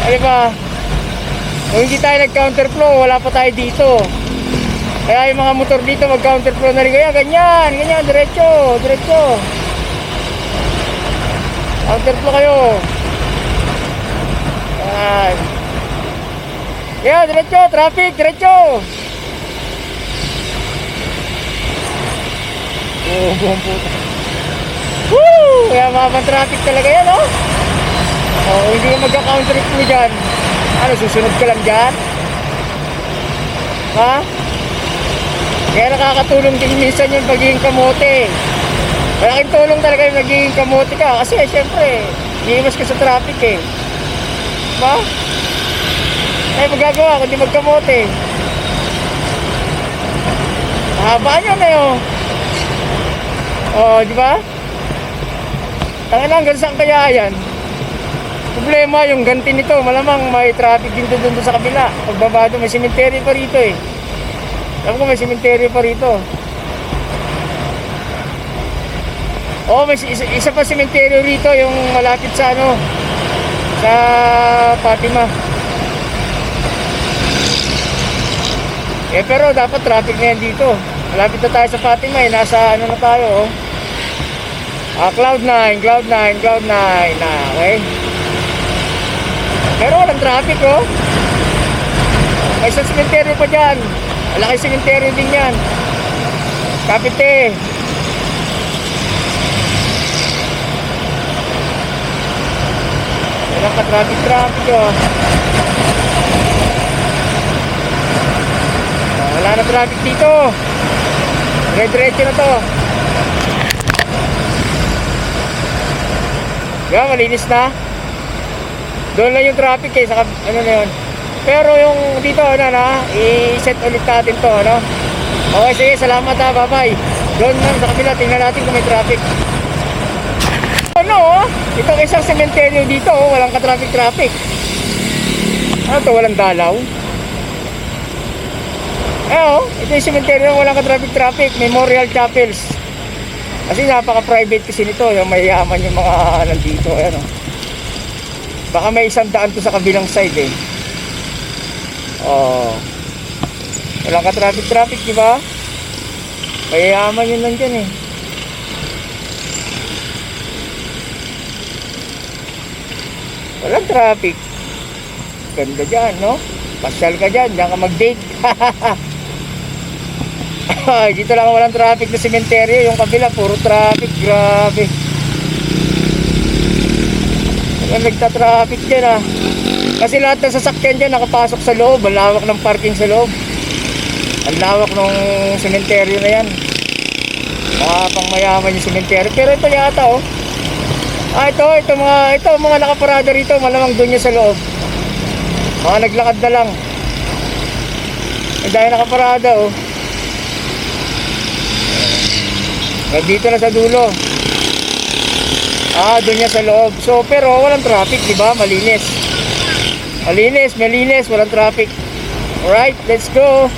Di ba? Kung hindi tayo nag-counterflow, wala pa tayo dito. Kaya yung mga motor dito mag-counterflow na rin. Kaya ganyan, ganyan, diretso, diretso. Counterflow kayo. Yan. Kaya diretso, traffic, diretso. Oh, buong puta. Woo! Kaya mga traffic talaga yan, oh. Oh, hindi ka magka-counterflow dyan. Ano, susunod ka lang dyan? Ha? Kaya nakakatulong din minsan yung pagiging kamote. Malaking tulong talaga yung nagiging kamote ka. Kasi syempre, iiwas ka sa traffic eh. Diba? Ay magagawa kundi magkamote. Haba niya na yun. Oh, di ba? Tangin lang, hanggang saan kaya yan? Problema yung ganti nito, malamang may traffic din doon sa kabila. Pagbaba doon, may cemetery pa rito eh. Alam ko may cemetery pa rito. Oh, may isa pa cemetery rito, yung malapit sa ano, sa Fatima. Eh pero dapat traffic na yan dito. Malapit na tayo sa Fatima eh, nasa ano na tayo oh. Cloud9 na, okay? Pero walang traffic oh. May isang cemetery pa dyan. Malaki cemetery din yan. Kapite. Walang ka-traffic oh. Wala na traffic dito. Diretso na to. Diba, malinis na. Doon lang yung traffic eh, sa ano na yun. Pero yung dito, ano na, i-set ulit natin to, ano. Okay, sige, salamat ha, bye-bye. Doon lang sa kabila, tingnan natin kung may traffic. Ano, itong isang sementeryo dito, walang ka-traffic. Ano to, walang dalaw? Ito yung sementeryo, walang ka-traffic. Memorial Chapels. Kasi napaka-private kasi nito, yung mayayaman yung mga nandito, ayan o. Baka may isang daan to sa kabilang side eh. Oh. Walang ka-traffic, di ba? Mayayaman yun nandyan eh. Walang traffic. Ganda dyan, no? Pasyal ka dyan, dyan ka mag-date. Dito lang walang traffic na sementeryo. Yung kabila, puro traffic. Grabe. Walang nagta-traffic dyan ah. Kasi lahat ng sasakyan dyan nakapasok sa loob. Ang lawak ng parking sa loob. Ang lawak ng sementeryo na yan. Pang mayaman yung sementeryo. Pero ito yata oh. Ito mga nakaparada rito. Malamang doon niya sa loob. Mga naglakad na lang. Dahil nakaparada oh. Dito na sa dulo. Doon niya sa loob. So, pero walang traffic, di ba? Malinis, walang traffic. Alright, let's go.